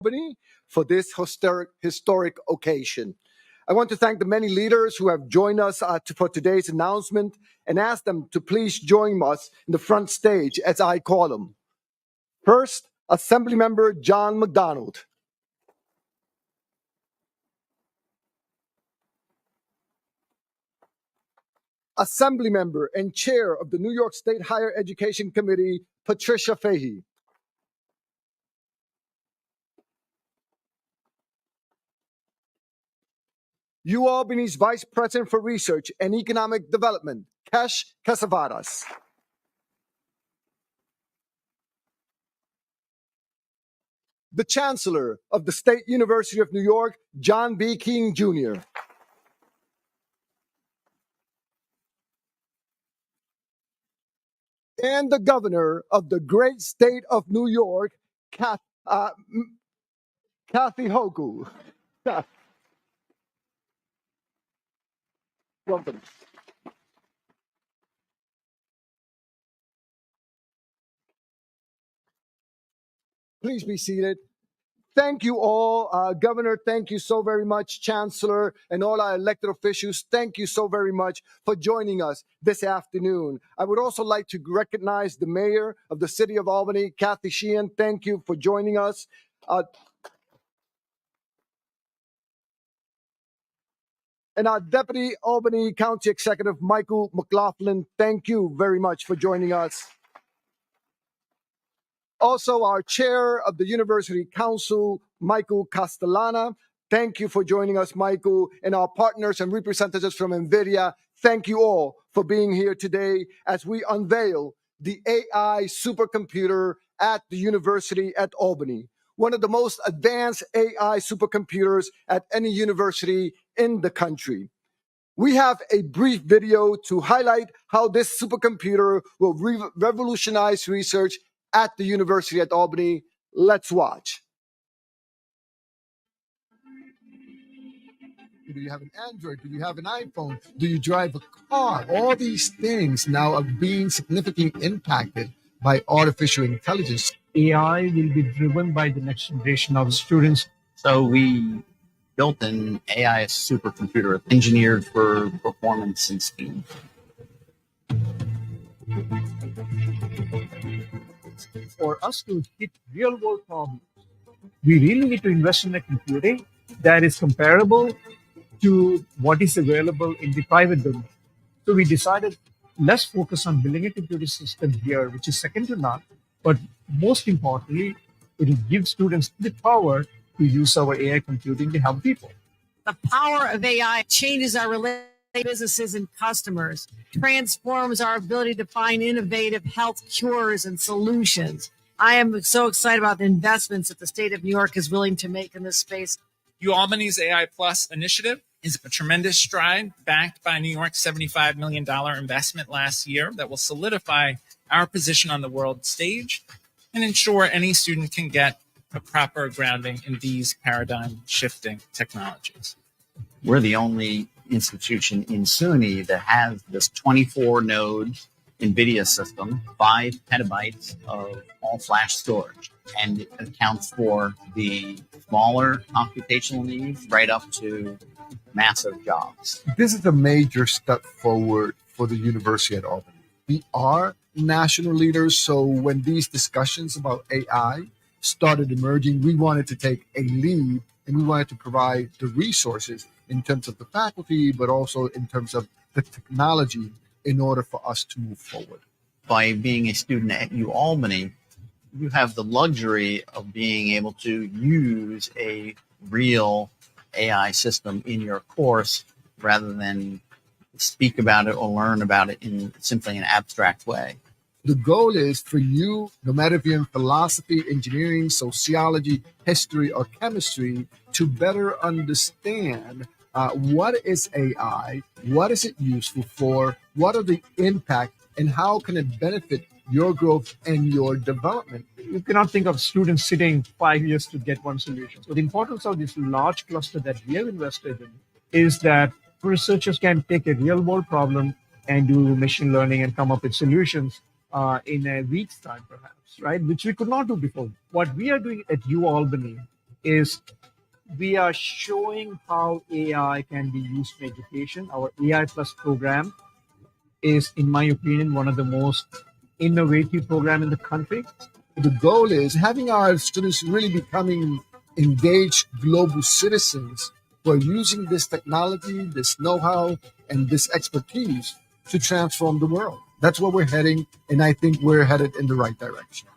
Albany for this historic occasion. I want to thank the many leaders who have joined us for today's announcement and ask them to please join us in the front stage, as I call them. First, Assemblymember John McDonald. Assemblymember and Chair of the New York State Higher Education Committee, Patricia Fahey. UAlbany's Vice President for Research and Economic Development, Kesh Casavaras. The Chancellor of the State University of New York, John B. King Jr. And the Governor of the great state of New York, Kathy Hochul. Welcome. Please be seated. Thank you all, Governor. Thank you so very much, Chancellor, and all our elected officials. Thank you so very much for joining us this afternoon. I would also like to recognize the Mayor of the City of Albany, Kathy Sheehan. Thank you for joining us. And our Deputy Albany County Executive, Michael McLaughlin. Thank you very much for joining us. Also, our Chair of the University Council, Michael Castellana. Thank you for joining us, Michael, and our partners and representatives from NVIDIA. Thank you all for being here today as we unveil the AI supercomputer at the University at Albany, one of the most advanced AI supercomputers at any university in the country. We have a brief video to highlight how this supercomputer will revolutionize research at the University at Albany. Let's watch. Do you have an Android? Do you have an iPhone? Do you drive a car? All these things now are being significantly impacted by artificial intelligence. AI will be driven by the next generation of students. So we built an AI supercomputer engineered for performance and speed. For us to hit real world problems, we really need to invest in a computing that is comparable to what is available in the private domain. So we decided, let's focus on building a computer system here, which is second to none, but most importantly, it will give students the power to use our AI computing to help people. The power of AI changes our relationship with businesses and customers, transforms our ability to find innovative health cures and solutions. I am so excited about the investments that the state of New York is willing to make in this space. UAlbany's AI Plus initiative is a tremendous stride backed by New York's $75 million investment last year that will solidify our position on the world stage and ensure any student can get a proper grounding in these paradigm-shifting technologies. We're the only institution in SUNY that has this 24-node NVIDIA system, 5 petabytes of all-flash storage, and it accounts for the smaller computational needs right up to massive jobs. This is a major step forward for the University at Albany. We are national leaders, so when these discussions about AI started emerging, we wanted to take a lead and we wanted to provide the resources in terms of the faculty, but also in terms of the technology in order for us to move forward. By being a student at UAlbany, you have the luxury of being able to use a real AI system in your course rather than speak about it or learn about it in simply an abstract way. The goal is for you, no matter if you're in philosophy, engineering, sociology, history, or chemistry, to better understand what is AI, what is it useful for, what are the impact, and how can it benefit your growth and your development. You cannot think of students sitting 5 years to get one solution. So the importance of this large cluster that we have invested in is that researchers can take a real world problem and do machine learning and come up with solutions in a week's time, perhaps, right? Which we could not do before. What we are doing at UAlbany is we are showing how AI can be used in education. Our AI Plus program is, in my opinion, one of the most innovative program in the country. The goal is having our students really becoming engaged global citizens who are using this technology, this know-how, and this expertise to transform the world. That's where we're heading, and I think we're headed in the right direction.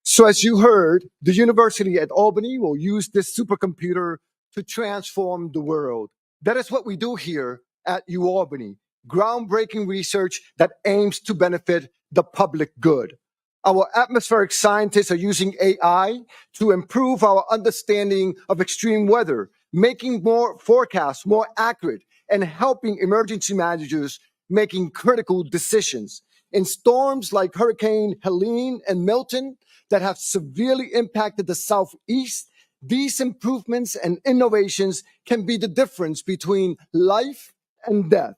So as you heard, the University at Albany will use this supercomputer to transform the world. That is what we do here at UAlbany, groundbreaking research that aims to benefit the public good. Our atmospheric scientists are using AI to improve our understanding of extreme weather, making more forecasts more accurate and helping emergency managers making critical decisions. In storms like Hurricane Helene and Milton, that have severely impacted the Southeast, these improvements and innovations can be the difference between life and death.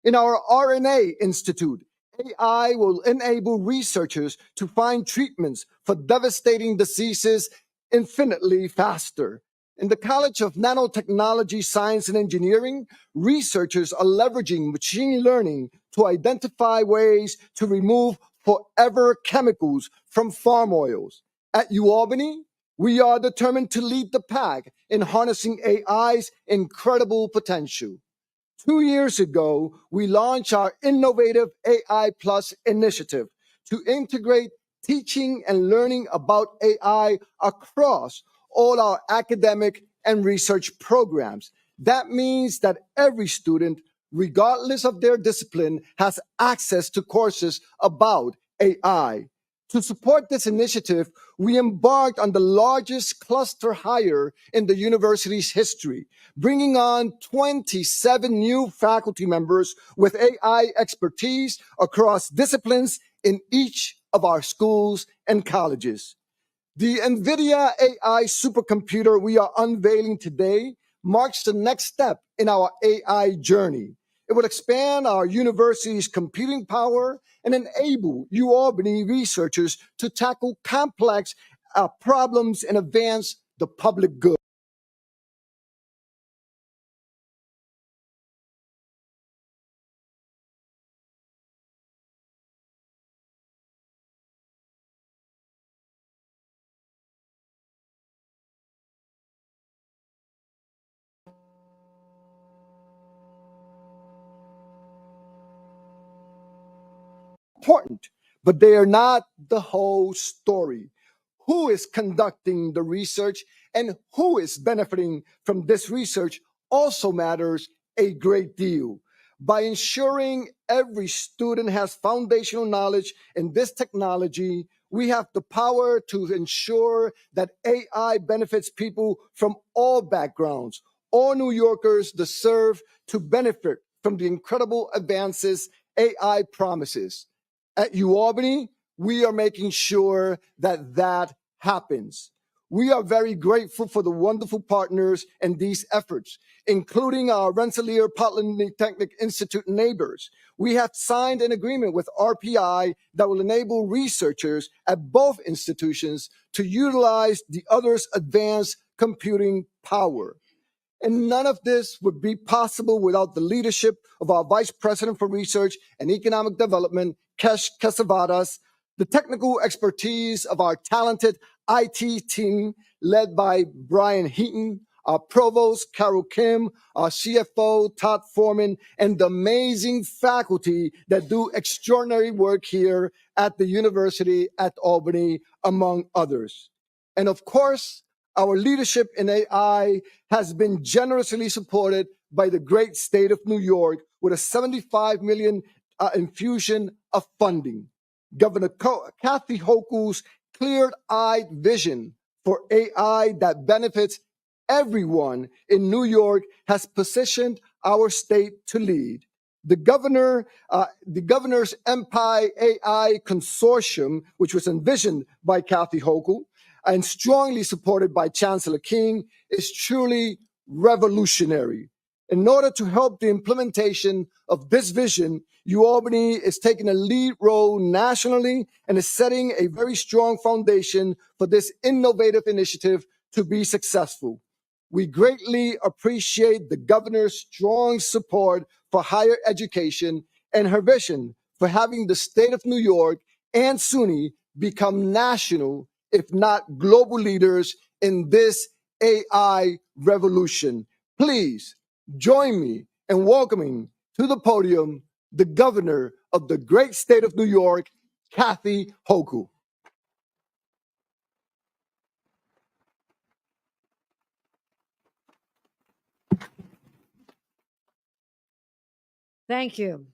In our RNA Institute, AI will enable researchers to find treatments for devastating diseases infinitely faster. In the College of Nanotechnology, Science, and Engineering, researchers are leveraging machine learning to identify ways to remove forever chemicals from farm oils. At UAlbany, we are determined to lead the pack in harnessing AI's incredible potential. 2 years ago, we launched our innovative AI Plus initiative to integrate teaching and learning about AI across all our academic and research programs. That means that every student, regardless of their discipline, has access to courses about AI. To support this initiative, we embarked on the largest cluster hire in the university's history, bringing on 27 new faculty members with AI expertise across disciplines in each of our schools and colleges. The NVIDIA AI supercomputer we are unveiling today marks the next step in our AI journey. It will expand our university's computing power and enable UAlbany researchers to tackle complex problems and advance the public good. Important, but they are not the whole story. Who is conducting the research and who is benefiting from this research also matters a great deal. By ensuring every student has foundational knowledge in this technology, we have the power to ensure that AI benefits people from all backgrounds. All New Yorkers deserve to benefit from the incredible advances AI promises. At UAlbany, we are making sure that that happens. We are very grateful for the wonderful partners in these efforts, including our Rensselaer Polytechnic Institute neighbors. We have signed an agreement with RPI that will enable researchers at both institutions to utilize the other's advanced computing power. And none of this would be possible without the leadership of our Vice President for Research and Economic Development, Kesh Kesavadas, the technical expertise of our talented IT team led by Brian Heaton, our Provost, Carol Kim, our CFO, Todd Foreman, and the amazing faculty that do extraordinary work here at the University at Albany, among others. And of course, our leadership in AI has been generously supported by the great state of New York with a $75 million infusion of funding. Governor Kathy Hochul's clear-eyed vision for AI that benefits everyone in New York has positioned our state to lead. The governor's Empire AI Consortium, which was envisioned by Kathy Hochul and strongly supported by Chancellor King, is truly revolutionary. In order to help the implementation of this vision, UAlbany is taking a lead role nationally and is setting a very strong foundation for this innovative initiative to be successful. We greatly appreciate the governor's strong support for higher education and her vision for having the state of New York and SUNY become national, if not global leaders in this AI revolution. Please join me in welcoming to the podium the governor of the great state of New York, Kathy Hochul. Thank you.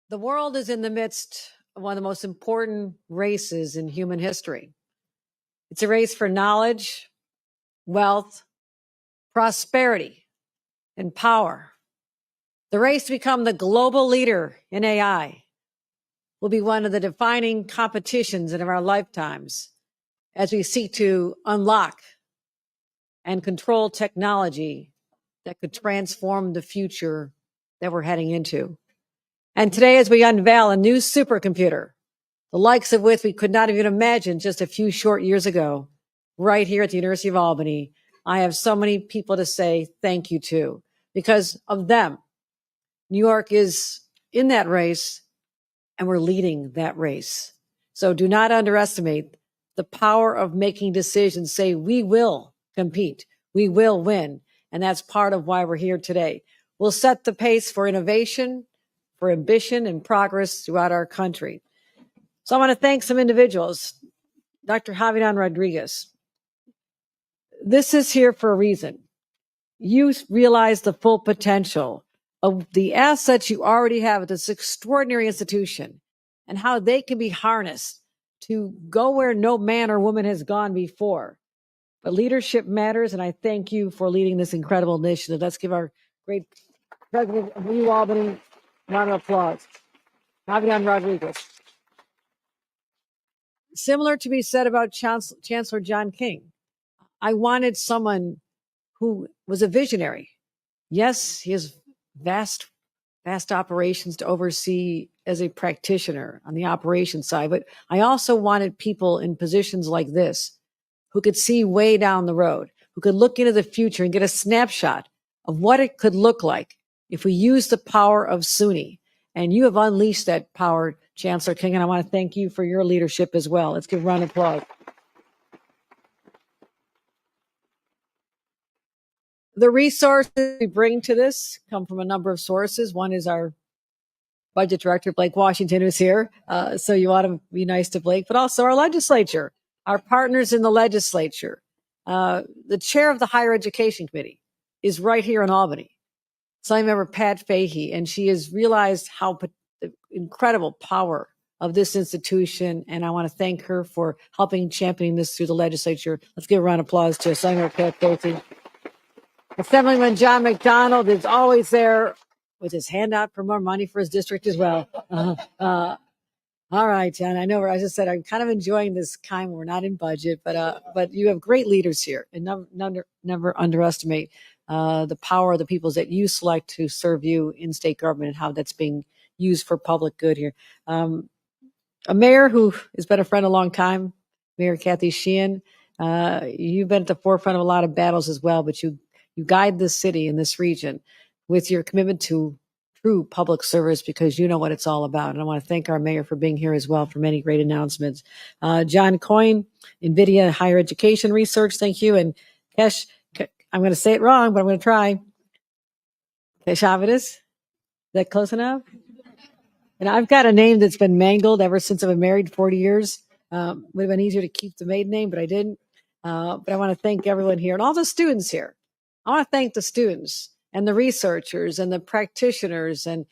The world is in the midst of one of the most important races in human history. It's a race for knowledge, wealth, prosperity, and power. The race to become the global leader in AI will be one of the defining competitions in our lifetimes as we seek to unlock and control technology that could transform the future that we're heading into. And today, as we unveil a new supercomputer, the likes of which we could not even imagine just a few short years ago, right here at the University of Albany, I have so many people to say thank you to. Because of them, New York is in that race, and we're leading that race. So do not underestimate the power of making decisions. Say, we will compete, we will win. And that's part of why we're here today. We'll set the pace for innovation, for ambition, and progress throughout our country. So I want to thank some individuals. Dr. Javier Rodriguez. This is here for a reason. You realize the full potential of the assets you already have at this extraordinary institution and how they can be harnessed to go where no man or woman has gone before. But leadership matters, and I thank you for leading this incredible initiative. Let's give our great president of UAlbany a round of applause. Javier Rodriguez. Similar to be said about Chancellor John King. I wanted someone who was a visionary. Yes, he has vast operations to oversee as a practitioner on the operations side, but I also wanted people in positions like this who could see way down the road, who could look into the future and get a snapshot of what it could look like if we use the power of SUNY. And you have unleashed that power, Chancellor King, and I want to thank you for your leadership as well. Let's give a round of applause. The resources we bring to this come from a number of sources. One is our budget director, Blake Washington, who's here. So you ought to be nice to Blake, but also our legislature, our partners in the legislature. The chair of the Higher Education Committee is right here in Albany. Assembly Member Pat Fahey, and she has realized how the incredible power of this institution, and I want to thank her for helping championing this through the legislature. Let's give a round of applause to Assembly Member Pat Fahey. Assemblyman John McDonald is always there with his hand out for more money for his district as well. All right, John. I know, as I said, I'm kind of enjoying this time. We're not in budget, but you have great leaders here, and never underestimate the power of the people that you select to serve you in state government and how that's being used for public good here. A mayor who has been a friend a long time, Mayor Kathy Sheehan. You've been at the forefront of a lot of battles as well, but you guide this city and this region with your commitment to true public service because you know what it's all about. And I want to thank our mayor for being here as well for many great announcements. John Coyne, NVIDIA Higher Education Research, thank you. And Kesh, I'm going to say it wrong, but I'm going to try. Keshavides, is that close enough? And I've got a name that's been mangled ever since I've been married 40 years. Would have been easier to keep the maiden name, but I didn't. But I want to thank everyone here and all the students here. I want to thank the students and the researchers and the practitioners and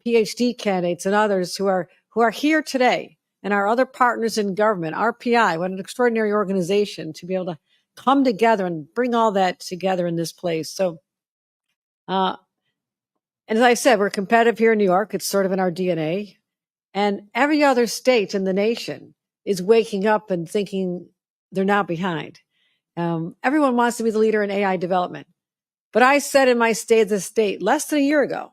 PhD candidates and others who are here today, and our other partners in government, RPI, what an extraordinary organization to be able to come together and bring all that together in this place. So, and as I said, we're competitive here in New York. It's sort of in our DNA. And every other state in the nation is waking up and thinking they're not behind. Everyone wants to be the leader in AI development. But I said in my State of the State less than a year ago,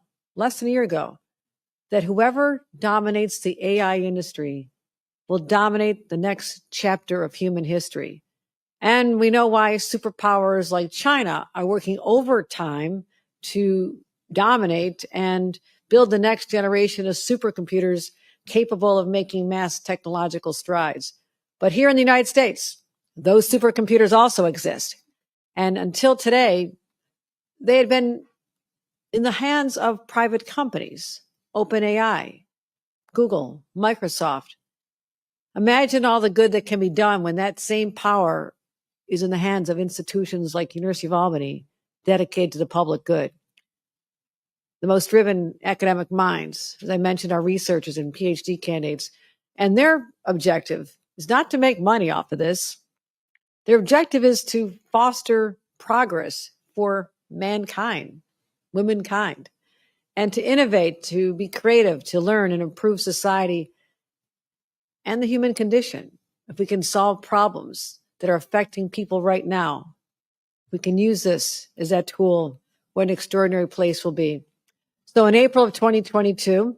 that whoever dominates the AI industry will dominate the next chapter of human history. And we know why superpowers like China are working overtime to dominate and build the next generation of supercomputers capable of making mass technological strides. But here in the United States, those supercomputers also exist. And until today, they had been in the hands of private companies, OpenAI, Google, Microsoft. Imagine all the good that can be done when that same power is in the hands of institutions like University of Albany, dedicated to the public good. The most driven academic minds, as I mentioned, are researchers and PhD candidates. And their objective is not to make money off of this. Their objective is to foster progress for mankind, womankind, and to innovate, to be creative, to learn and improve society and the human condition. If we can solve problems that are affecting people right now, we can use this as that tool. What an extraordinary place will be. So in April of 2022,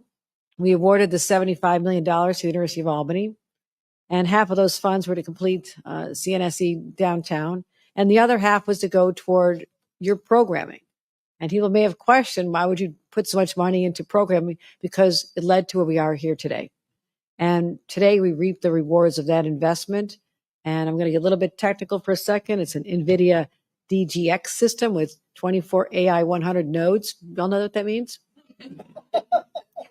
we awarded the $75 million to the University of Albany, and half of those funds were to complete CNSE downtown, and the other half was to go toward your programming. And people may have questioned, why would you put so much money into programming? Because it led to where we are here today. And today we reap the rewards of that investment. And I'm going to get a little bit technical for a second. It's an NVIDIA DGX system with 24 AI 100 nodes. Y'all know what that means?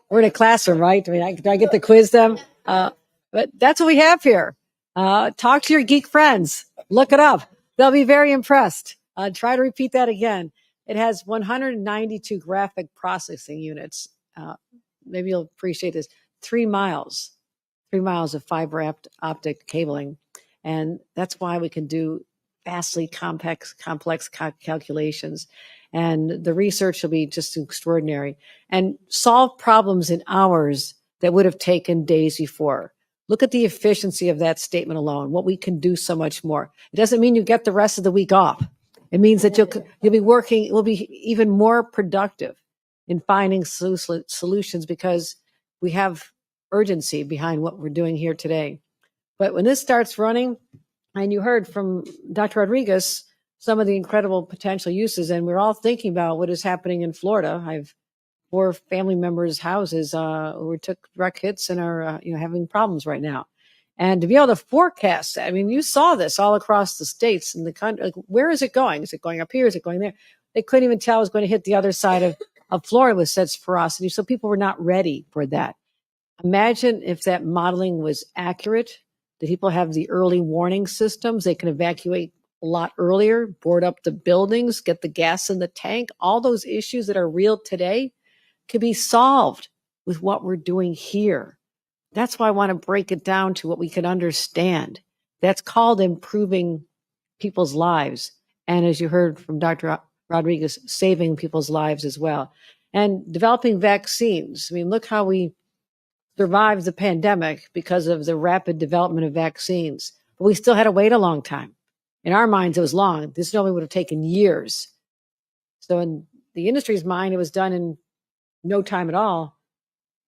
We're in a classroom, right? I mean, do I get to quiz them? But that's what we have here. Talk to your geek friends. Look it up. They'll be very impressed. Try to repeat that again. It has 192 graphic processing units. Maybe you'll appreciate this. 3 miles of fiber optic cabling. And that's why we can do vastly complex calculations. And the research will be just extraordinary and solve problems in hours that would have taken days before. Look at the efficiency of that statement alone, what we can do so much more. It doesn't mean you get the rest of the week off. It means that you'll be working, we'll be even more productive in finding solutions because we have urgency behind what we're doing here today. But when this starts running, and you heard from Dr. Rodriguez some of the incredible potential uses, and we're all thinking about what is happening in Florida. I have 4 family members' houses who took direct hits and are having problems right now. And to be able to forecast that, I mean, you saw this all across the states and the country. Like, where is it going? Is it going up here? Is it going there? They couldn't even tell it was going to hit the other side of Florida with such ferocity. So people were not ready for that. Imagine if that modeling was accurate, that people have the early warning systems. They can evacuate a lot earlier, board up the buildings, get the gas in the tank. All those issues that are real today could be solved with what we're doing here. That's why I want to break it down to what we can understand. That's called improving people's lives. And as you heard from Dr. Rodriguez, saving people's lives as well. And developing vaccines. I mean, look how we survived the pandemic because of the rapid development of vaccines. But we still had to wait a long time. In our minds, it was long. This normally would have taken years. So in the industry's mind, it was done in no time at all.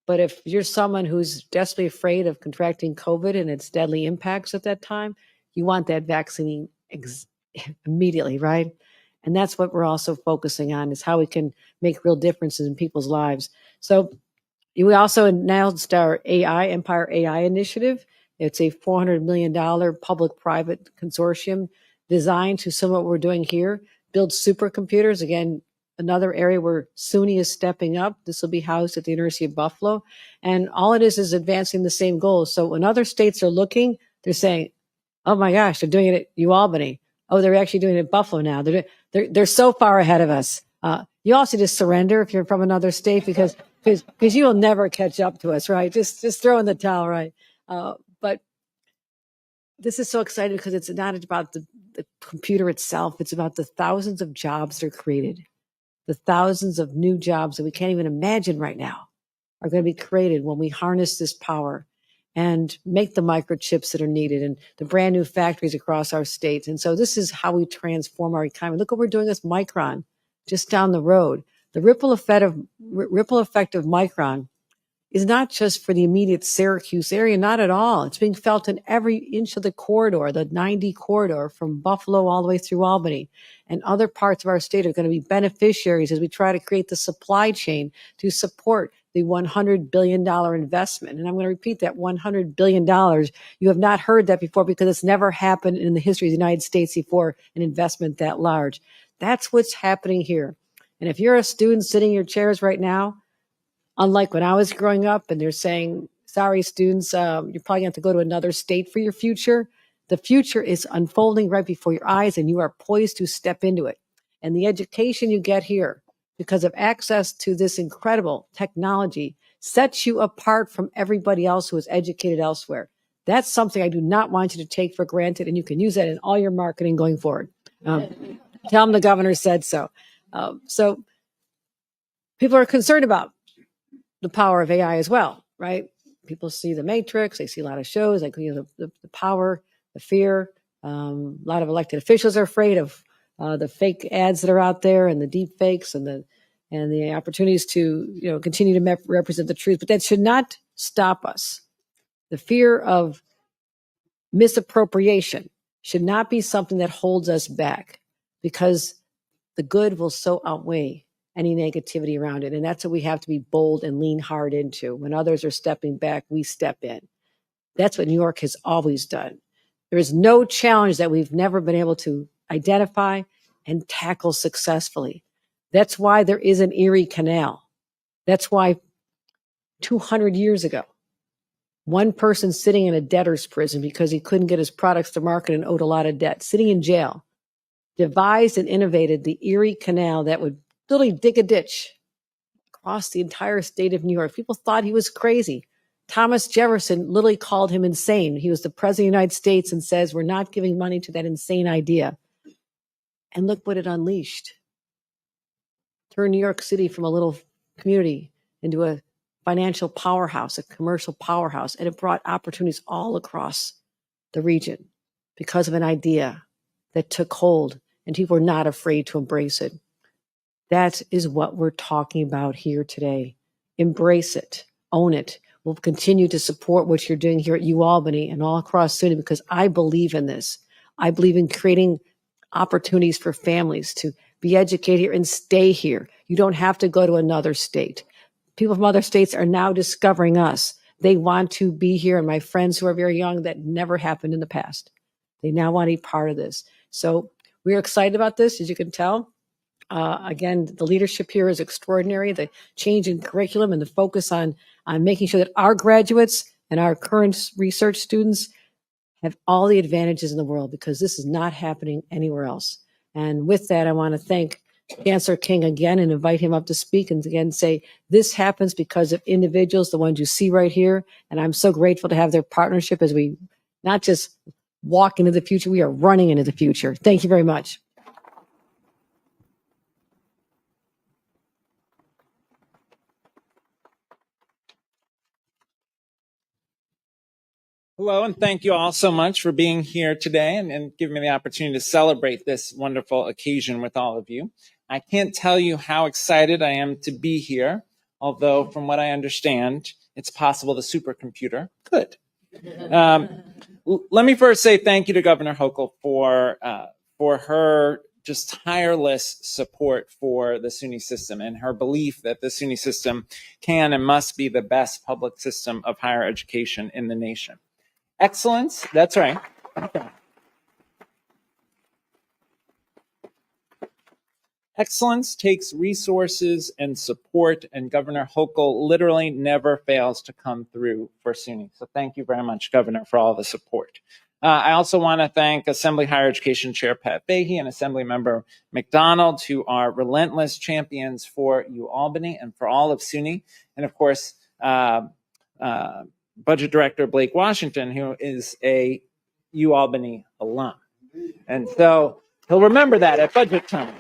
But if you're someone who's desperately afraid of contracting COVID and its deadly impacts at that time, you want that vaccine immediately, right? And that's what we're also focusing on, is how we can make real differences in people's lives. So we also announced our Empire AI initiative. It's a $400 million public-private consortium designed to similar to what we're doing here, build supercomputers. Again, another area where SUNY is stepping up. This will be housed at the University of Buffalo. And all it is advancing the same goals. So when other states are looking, they're saying, oh my gosh, they're doing it at UAlbany. Oh, they're actually doing it at Buffalo now. They're so far ahead of us. You also just surrender if you're from another state because you will never catch up to us, right? Just throw in the towel, right? But this is so exciting because it's not about the computer itself. It's about the thousands of jobs that are created. The thousands of new jobs that we can't even imagine right now are going to be created when we harness this power and make the microchips that are needed and the brand new factories across our states. And so this is how we transform our economy. Look what we're doing with Micron. just down the road. The ripple effect of Micron is not just for the immediate Syracuse area, not at all. It's being felt in every inch of the corridor, the 90 corridor from Buffalo all the way through Albany. And other parts of our state are going to be beneficiaries as we try to create the supply chain to support the $100 billion investment. And I'm going to repeat that, $100 billion. You have not heard that before because it's never happened in the history of the United States before, an investment that large. That's what's happening here. And if you're a student sitting in your chairs right now, unlike when I was growing up and they're saying, sorry, students, you're probably going to have to go to another state for your future. The future is unfolding right before your eyes and you are poised to step into it. And the education you get here because of access to this incredible technology sets you apart from everybody else who is educated elsewhere. That's something I do not want you to take for granted, and you can use that in all your marketing going forward. Tell them the governor said so. So people are concerned about the power of AI as well, right? People see the Matrix, they see a lot of shows, like the power, the fear. A lot of elected officials are afraid of the fake ads that are out there and the deep fakes and the opportunities to continue to represent the truth. But that should not stop us. The fear of misappropriation should not be something that holds us back, because the good will so outweigh any negativity around it. And that's what we have to be bold and lean hard into. When others are stepping back, we step in. That's what New York has always done. There is no challenge that we've never been able to identify and tackle successfully. That's why there is an Erie Canal. That's why 200 years ago, one person sitting in a debtor's prison because he couldn't get his products to market and owed a lot of debt, sitting in jail, devised and innovated the Erie Canal that would literally dig a ditch across the entire state of New York. People thought he was crazy. Thomas Jefferson literally called him insane. He was the president of the United States and says, we're not giving money to that insane idea. And look what it unleashed. Turned New York City from a little community into a financial powerhouse, a commercial powerhouse, and it brought opportunities all across the region because of an idea that took hold, and people were not afraid to embrace it. That is what we're talking about here today. Embrace it, own it. We'll continue to support what you're doing here at UAlbany and all across SUNY because I believe in this. I believe in creating opportunities for families to be educated here and stay here. You don't have to go to another state. People from other states are now discovering us. They want to be here, and my friends who are very young, that never happened in the past. They now want to be part of this. So we're excited about this, as you can tell. Again, the leadership here is extraordinary. The change in curriculum and the focus on making sure that our graduates and our current research students have all the advantages in the world, because this is not happening anywhere else. And with that, I want to thank Chancellor King again and invite him up to speak and again say this happens because of individuals, the ones you see right here. And I'm so grateful to have their partnership as we not just walk into the future, we are running into the future. Thank you very much. Hello, and thank you all so much for being here today and giving me the opportunity to celebrate this wonderful occasion with all of you. I can't tell you how excited I am to be here, although from what I understand, it's possible the supercomputer could. Let me first say thank you to Governor Hochul for her just tireless support for the SUNY system and her belief that the SUNY system can and must be the best public system of higher education in the nation. Excellence, that's right. Okay. Excellence takes resources and support, and Governor Hochul literally never fails to come through for SUNY. So thank you very much, Governor, for all the support. I also want to thank Assembly Higher Education Chair Pat Fahey and Assembly Member McDonald, who are relentless champions for UAlbany and for all of SUNY, and of course, Budget Director Blake Washington, who is a UAlbany alum. And so he'll remember that at budget time.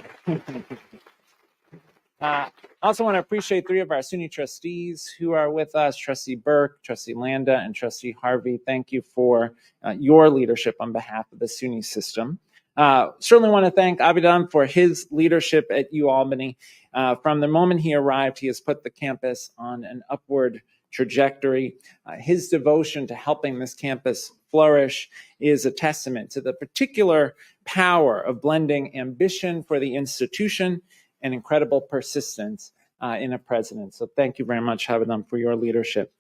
I also want to appreciate three of our SUNY trustees who are with us, Trustee Burke, Trustee Landa, and Trustee Harvey. Thank you for your leadership on behalf of the SUNY system. Certainly want to thank Abhidam for his leadership at UAlbany. From the moment he arrived, he has put the campus on an upward trajectory. His devotion to helping this campus flourish is a testament to the particular power of blending ambition for the institution and incredible persistence in a president. So thank you very much, Abhidam, for your leadership.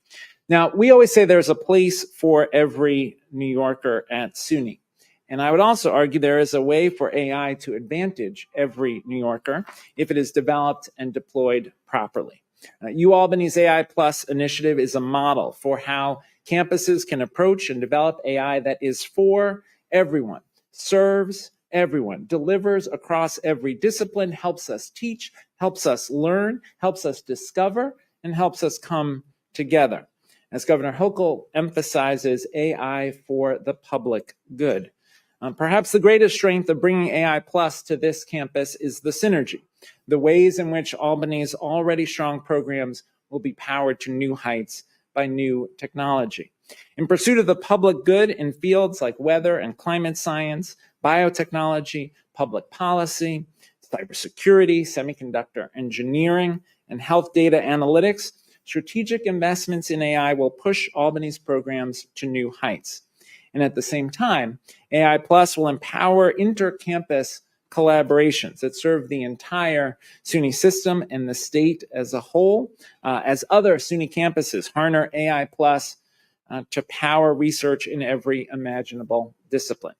Now, we always say there's a place for every New Yorker at SUNY. And I would also argue there is a way for AI to advantage every New Yorker if it is developed and deployed properly. UAlbany's AI Plus initiative is a model for how campuses can approach and develop AI that is for everyone, serves everyone, delivers across every discipline, helps us teach, helps us learn, helps us discover, and helps us come together. As Governor Hochul emphasizes, AI for the public good. Perhaps the greatest strength of bringing AI Plus to this campus is the synergy, the ways in which Albany's already strong programs will be powered to new heights by new technology. In pursuit of the public good in fields like weather and climate science, biotechnology, public policy, cybersecurity, semiconductor engineering, and health data analytics, strategic investments in AI will push Albany's programs to new heights. And at the same time, AI Plus will empower inter-campus collaborations that serve the entire SUNY system and the state as a whole, as other SUNY campuses harness AI Plus to power research in every imaginable discipline.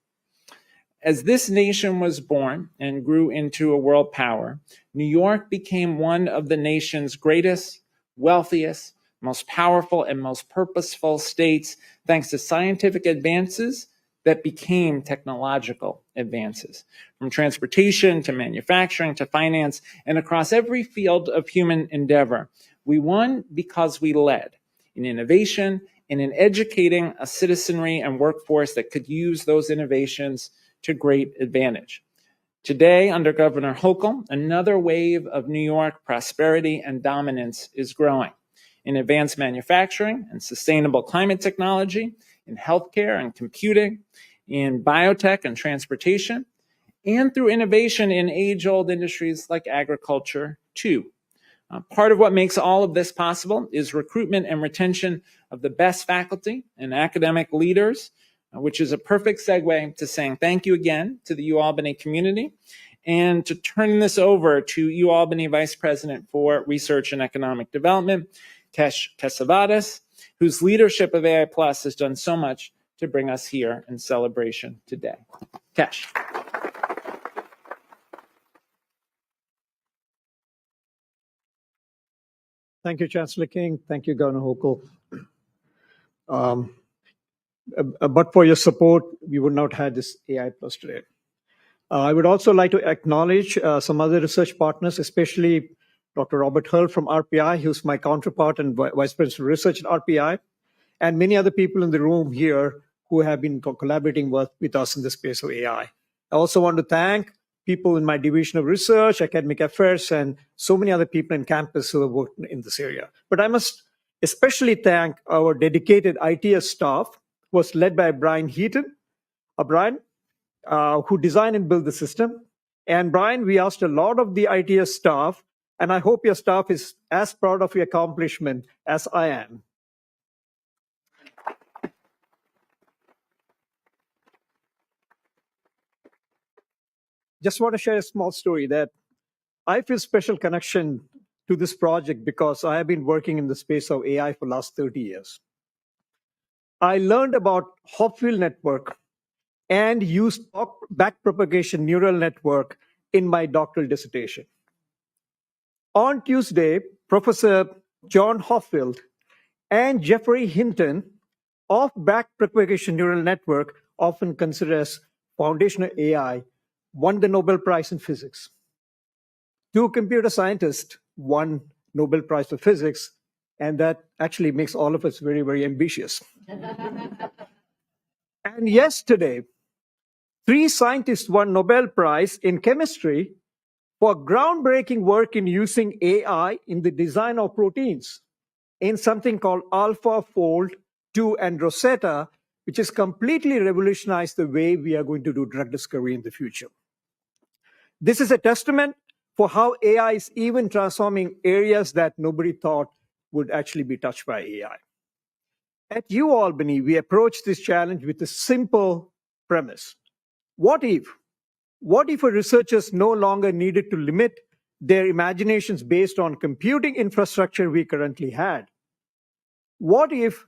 As this nation was born and grew into a world power, New York became one of the nation's greatest, wealthiest, most powerful, and most purposeful states, thanks to scientific advances that became technological advances. From transportation to manufacturing to finance and across every field of human endeavor, we won because we led in innovation and in educating a citizenry and workforce that could use those innovations to great advantage. Today, under Governor Hochul, another wave of New York prosperity and dominance is growing in advanced manufacturing and sustainable climate technology, in healthcare and computing, in biotech and transportation, and through innovation in age-old industries like agriculture, too. Part of what makes all of this possible is recruitment and retention of the best faculty and academic leaders, which is a perfect segue to saying thank you again to the UAlbany community and to turn this over to UAlbany Vice President for Research and Economic Development, Kesh Kesavadas, whose leadership of AI Plus has done so much to bring us here in celebration today. Kesh. Thank you, Chancellor King. Thank you, Governor Hochul. But for your support, we would not have this AI Plus today. I would also like to acknowledge some other research partners, especially Dr. Robert Hull from RPI, who's my counterpart and Vice President of Research at RPI, and many other people in the room here who have been collaborating with us in the space of AI. I also want to thank people in my division of research, academic affairs, and so many other people in campus who have worked in this area. But I must especially thank our dedicated ITS staff, who was led by Brian Heaton. Brian, who designed and built the system. And Brian, we asked a lot of the ITS staff, and I hope your staff is as proud of your accomplishment as I am. Just want to share a small story that I feel special connection to this project because I have been working in the space of AI for the last 30 years. I learned about Hochul network and used backpropagation neural network in my doctoral dissertation. On Tuesday, Professor John Hochul and Jeffrey Hinton of backpropagation neural network, often considered as foundational AI, won the Nobel Prize in Physics. Two computer scientists won Nobel Prize for Physics, and that actually makes all of us very, very ambitious. And yesterday, 3 scientists won Nobel Prize in chemistry for groundbreaking work in using AI in the design of proteins in something called AlphaFold 2 and Rosetta, which has completely revolutionized the way we are going to do drug discovery in the future. This is a testament for how AI is even transforming areas that nobody thought would actually be touched by AI. At UAlbany, we approached this challenge with a simple premise. What if our researchers no longer needed to limit their imaginations based on computing infrastructure we currently had? What if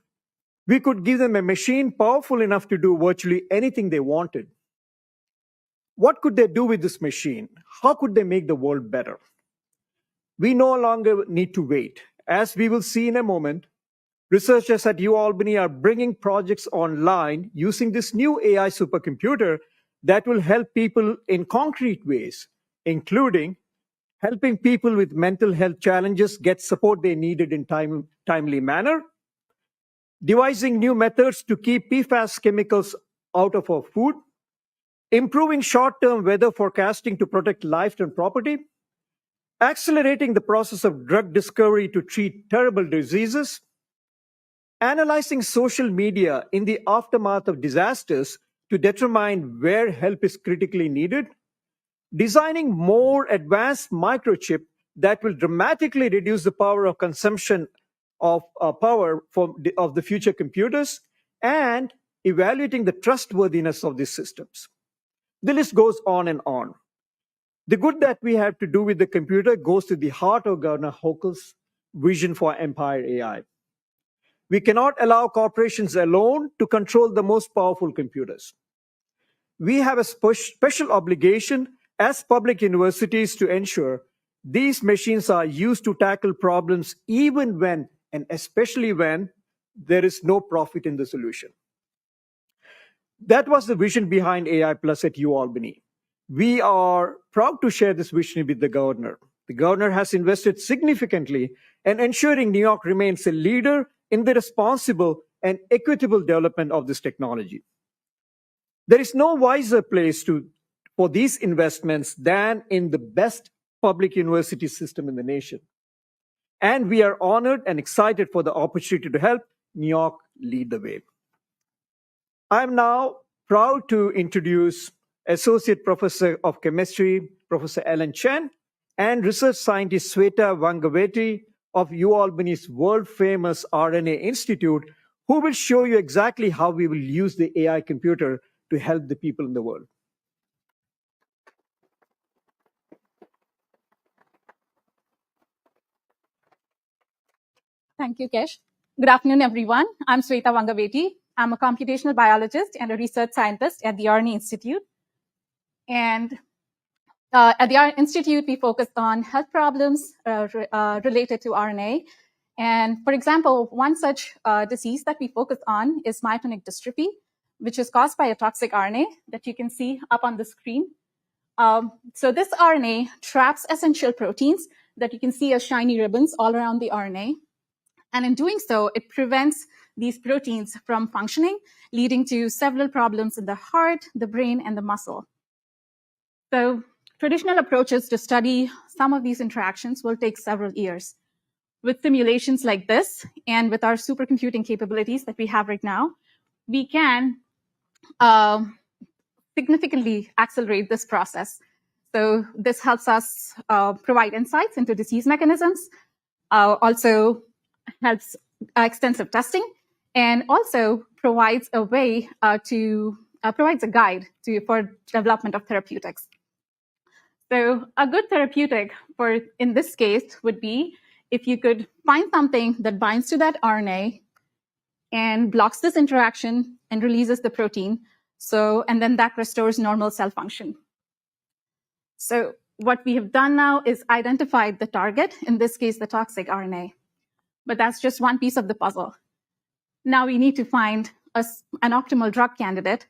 we could give them a machine powerful enough to do virtually anything they wanted? What could they do with this machine? How could they make the world better? We no longer need to wait. As we will see in a moment, researchers at UAlbany are bringing projects online using this new AI supercomputer that will help people in concrete ways, including helping people with mental health challenges get support they needed in timely manner, devising new methods to keep PFAS chemicals out of our food, improving short-term weather forecasting to protect life and property, accelerating the process of drug discovery to treat terrible diseases, analyzing social media in the aftermath of disasters to determine where help is critically needed, designing more advanced microchip that will dramatically reduce the power of consumption of power of the future computers, and evaluating the trustworthiness of these systems. The list goes on and on. The good that we have to do with the computer goes to the heart of Governor Hochul's vision for Empire AI. We cannot allow corporations alone to control the most powerful computers. We have a special obligation as public universities to ensure these machines are used to tackle problems even when, and especially when, there is no profit in the solution. That was the vision behind AI Plus at UAlbany. We are proud to share this vision with the governor. The governor has invested significantly in ensuring New York remains a leader in the responsible and equitable development of this technology. There is no wiser place for these investments than in the best public university system in the nation. And we are honored and excited for the opportunity to help New York lead the way. I'm now proud to introduce Associate Professor of Chemistry, Professor Ellen Chen, and research scientist Sweta Vangaveti of UAlbany's world-famous RNA Institute, who will show you exactly how we will use the AI computer to help the people in the world. Thank you, Kesh. Good afternoon, everyone. I'm Sweta Vangaveti. I'm a computational biologist and a research scientist at the RNA Institute. And at the RNA Institute, we focus on health problems related to RNA. And for example, one such disease that we focus on is myotonic dystrophy, which is caused by a toxic RNA that you can see up on the screen. So this RNA traps essential proteins that you can see as shiny ribbons all around the RNA. And in doing so, it prevents these proteins from functioning, leading to several problems in the heart, the brain, and the muscle. So traditional approaches to study some of these interactions will take several years. With simulations like this, and with our supercomputing capabilities that we have right now, we can significantly accelerate this process. So this helps us provide insights into disease mechanisms, also helps extensive testing, and also provides a way provides a guide for development of therapeutics. So a good therapeutic in this case would be if you could find something that binds to that RNA and blocks this interaction and releases the protein. And then that restores normal cell function. So what we have done now is identified the target, in this case, the toxic RNA. But that's just one piece of the puzzle. Now we need to find an optimal drug candidate,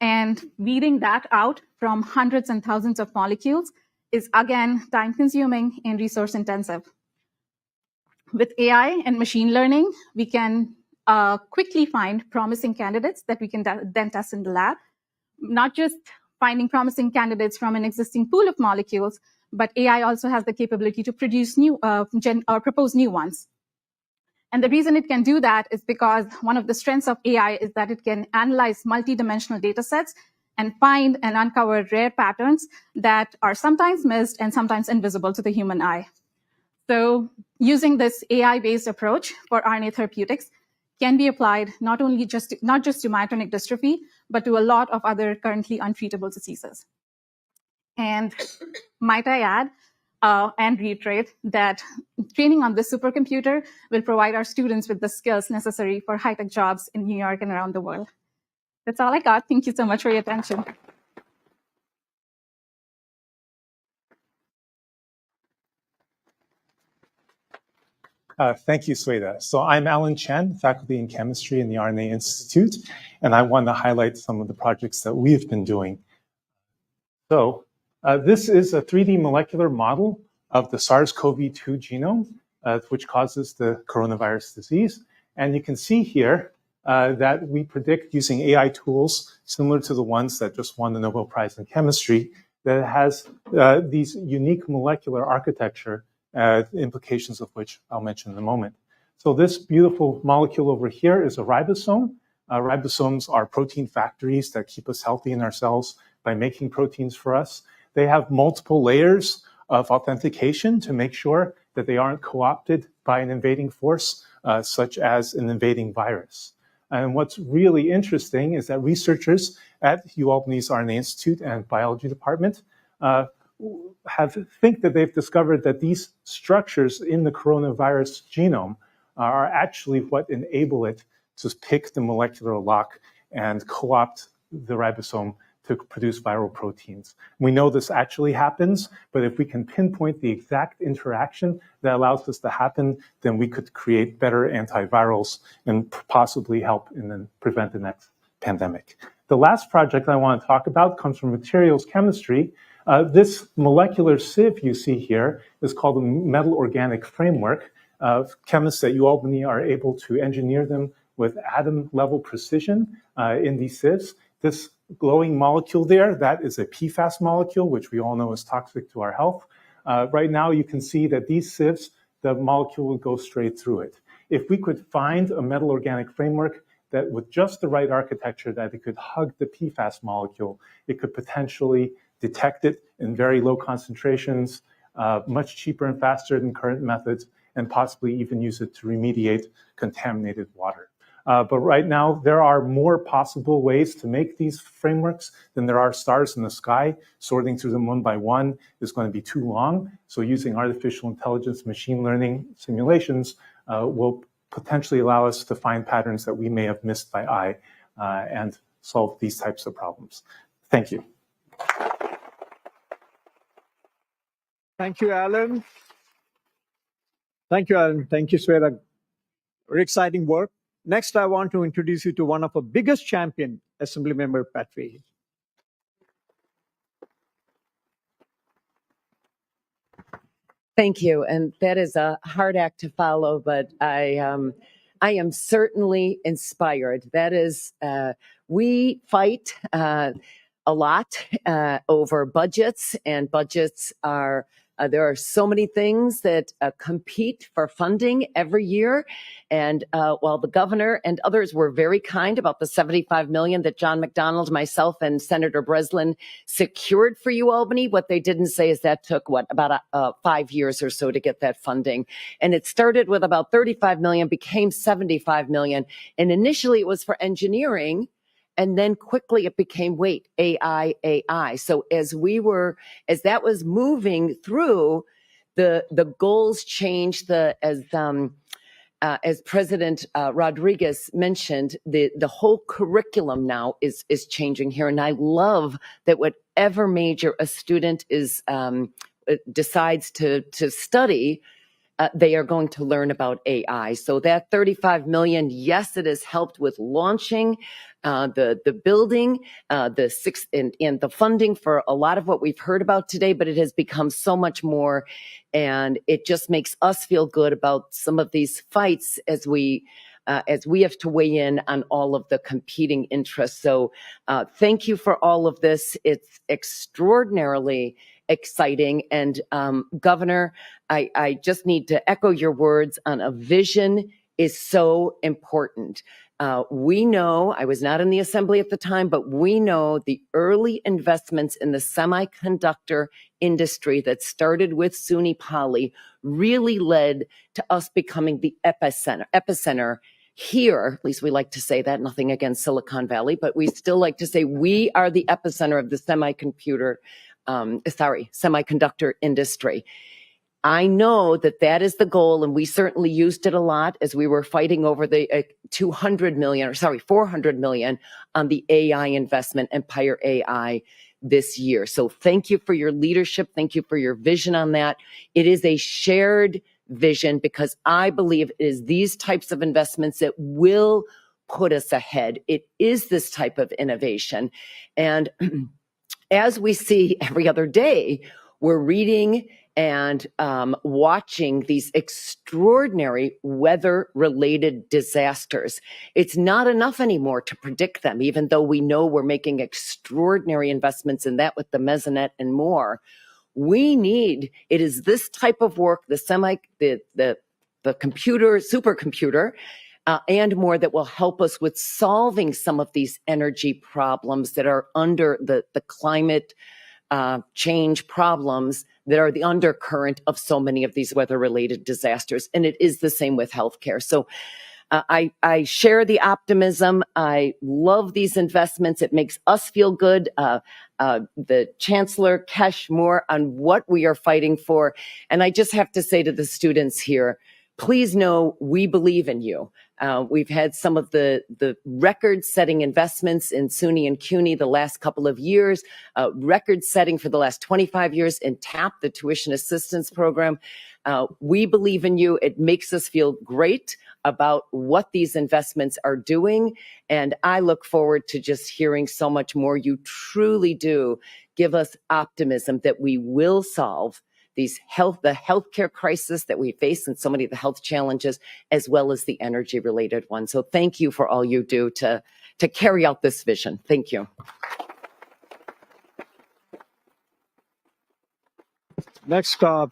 and weeding that out from hundreds and thousands of molecules is, again, time-consuming and resource-intensive. With AI and machine learning, we can quickly find promising candidates that we can then test in the lab, not just finding promising candidates from an existing pool of molecules, but AI also has the capability to produce new or propose new ones. And the reason it can do that is because one of the strengths of AI is that it can analyze multidimensional data sets and find and uncover rare patterns that are sometimes missed and sometimes invisible to the human eye. So using this AI-based approach for RNA therapeutics can be applied not just to myotonic dystrophy, but to a lot of other currently untreatable diseases. And might I add and reiterate that training on this supercomputer will provide our students with the skills necessary for high-tech jobs in New York and around the world. That's all I got. Thank you so much for your attention. Thank you, Sweta. So I'm Alan Chen, faculty in chemistry in the RNA Institute, and I want to highlight some of the projects that we have been doing. So this is a 3D molecular model of the SARS-CoV-2 genome, which causes the coronavirus disease. And you can see here that we predict using AI tools similar to the ones that just won the Nobel Prize in Chemistry, that it has these unique molecular architecture, implications of which I'll mention in a moment. So this beautiful molecule over here is a ribosome. Ribosomes are protein factories that keep us healthy in our cells by making proteins for us. They have multiple layers of authentication to make sure that they aren't co-opted by an invading force, such as an invading virus. And what's really interesting is that researchers at UAlbany's RNA Institute and Biology Department think that they've discovered that these structures in the coronavirus genome are actually what enable it to pick the molecular lock and co-opt the ribosome to produce viral proteins. We know this actually happens, but if we can pinpoint the exact interaction that allows this to happen, then we could create better antivirals and possibly help and prevent the next pandemic. The last project I want to talk about comes from materials chemistry. This molecular sieve you see here is called a metal organic framework. Chemists at UAlbany are able to engineer them with atom-level precision in these sieves. This glowing molecule there, that is a PFAS molecule, which we all know is toxic to our health. Right now, you can see that these sieves, the molecule will go straight through it. If we could find a metal organic framework that with just the right architecture that it could hug the PFAS molecule, it could potentially detect it in very low concentrations, much cheaper and faster than current methods, and possibly even use it to remediate contaminated water. But right now, there are more possible ways to make these frameworks than there are stars in the sky. Sorting through them one by one is going to be too long. So using artificial intelligence, machine learning simulations will potentially allow us to find patterns that we may have missed by eye and solve these types of problems. Thank you. Thank you, Alan. Thank you, Alan. Thank you, Sweta. Very exciting work. Next, I want to introduce you to one of our biggest champion, Assemblymember Pat Fahey. Thank you, and that is a hard act to follow, but I am certainly inspired. That is, we fight a lot over budgets, and budgets are there are so many things that compete for funding every year. And while the governor and others were very kind about the $75 million that John McDonald, myself, and Senator Breslin secured for UAlbany, what they didn't say is that took about 5 years or so to get that funding. And it started with about $35 million, became $75 million. And initially it was for engineering. And then quickly it became, wait, AI. So as that was moving through, the goals changed. As President Rodriguez mentioned, the whole curriculum now is changing here. And I love that whatever major a student decides to study, they are going to learn about AI. So that $35 million, yes, it has helped with launching the building, and the funding for a lot of what we've heard about today, but it has become so much more. And it just makes us feel good about some of these fights as we have to weigh in on all of the competing interests. So thank you for all of this. It's extraordinarily exciting. And Governor, I just need to echo your words on a vision is so important. We know, I was not in the assembly at the time, but we know the early investments in the semiconductor industry that started with SUNY Poly really led to us becoming the epicenter here. At least we like to say that, nothing against Silicon Valley, but we still like to say we are the epicenter of the semiconductor industry. I know that that is the goal, and we certainly used it a lot as we were fighting over the 400 million on the AI investment, Empire AI, this year. So thank you for your leadership. Thank you for your vision on that. It is a shared vision because I believe it is these types of investments that will put us ahead. It is this type of innovation. And as we see every other day, we're reading and watching these extraordinary weather-related disasters. It's not enough anymore to predict them, even though we know we're making extraordinary investments in that with the mesonet and more. It is this type of work, the computer, supercomputer, and more that will help us with solving some of these energy problems that are under the climate change problems that are the undercurrent of so many of these weather-related disasters. And it is the same with healthcare. So I share the optimism. I love these investments. It makes us feel good. The Chancellor, Kesh, more on what we are fighting for. And I just have to say to the students here, please know we believe in you. We've had some of the record-setting investments in SUNY and CUNY the last couple of years, record-setting for the last 25 years in TAP, the Tuition Assistance Program. We believe in you. It makes us feel great about what these investments are doing, and I look forward to just hearing so much more. You truly do give us optimism that we will solve the healthcare crisis that we face and so many of the health challenges, as well as the energy related ones. So thank you for all you do to carry out this vision. Thank you. Next, I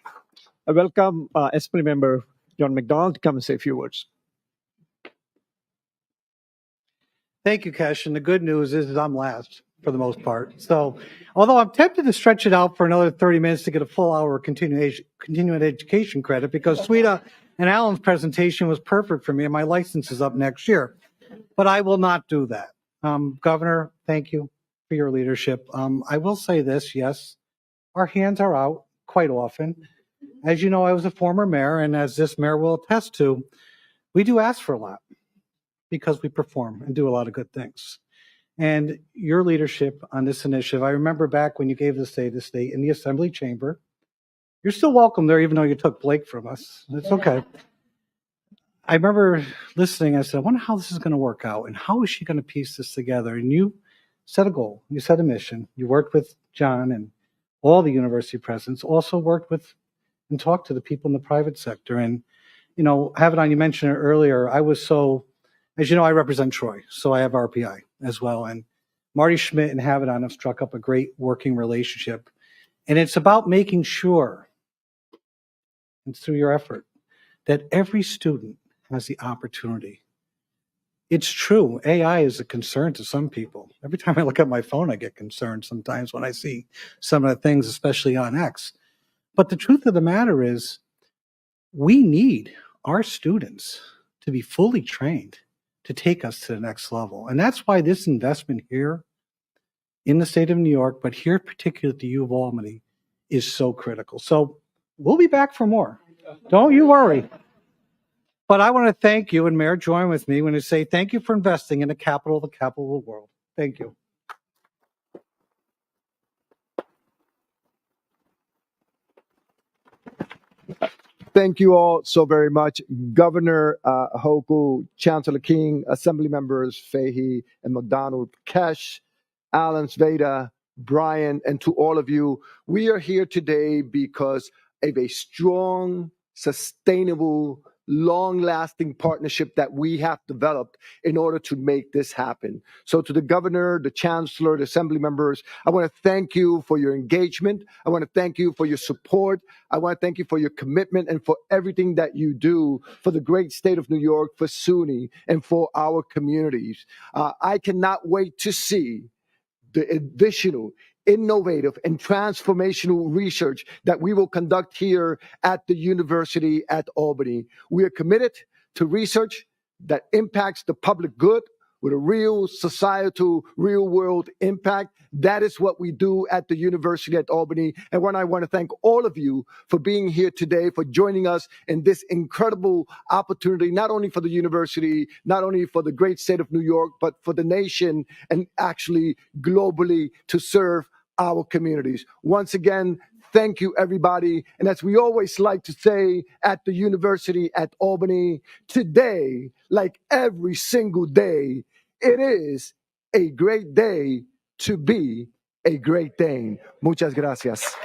welcome Assembly Member John McDonald to come and say a few words. Thank you, Kesh. And the good news is I'm last for the most part. So although I'm tempted to stretch it out for another 30 minutes to get a full hour of continuing education credit, because Sweta and Alan's presentation was perfect for me and my license is up next year. But I will not do that. Governor, thank you for your leadership. I will say this, yes, our hands are out quite often. As you know, I was a former mayor, and as this mayor will attest to, we do ask for a lot because we perform and do a lot of good things. And your leadership on this initiative, I remember back when you gave the state in the Assembly chamber. You're still welcome there, even though you took Blake from us. It's okay. I remember listening. I said, I wonder how this is going to work out, and how is she going to piece this together? And you set a goal. You set a mission. You worked with John and all the university presidents, also worked with and talked to the people in the private sector. And, you know, Havidan, you mentioned it earlier. As you know, I represent Troy, so I have RPI as well. And Marty Schmidt and Havidan have struck up a great working relationship. And it's about making sure, and through your effort, that every student has the opportunity. It's true, AI is a concern to some people. Every time I look at my phone, I get concerned sometimes when I see some of the things, especially on X. But the truth of the matter is, we need our students to be fully trained to take us to the next level. And that's why this investment here in the state of New York, but here particularly at the UAlbany, is so critical. So we'll be back for more. Don't you worry. But I want to thank you, and Mayor, join with me when I say thank you for investing in the capital of the world. Thank you. Thank you all so very much. Governor Hochul, Chancellor King, Assembly Members Fahey and McDonald, Kesh, Alan, Sveta, Brian, and to all of you. We are here today because of a strong, sustainable long-lasting partnership that we have developed in order to make this happen. So to the governor, the chancellor, the assembly members, I want to thank you for your engagement. I want to thank you for your support. I want to thank you for your commitment and for everything that you do for the great state of New York, for SUNY, and for our communities. I cannot wait to see the additional, innovative, and transformational research that we will conduct here at the University at Albany. We are committed to research that impacts the public good with a real societal, real world impact. That is what we do at the University at Albany. And I want to thank all of you for being here today, for joining us in this incredible opportunity, not only for the university, not only for the great state of New York, but for the nation and actually globally to serve our communities. Once again, thank you, everybody. And as we always like to say at the University at Albany, today, like every single day, it is a great day to be a great Dane. Muchas gracias.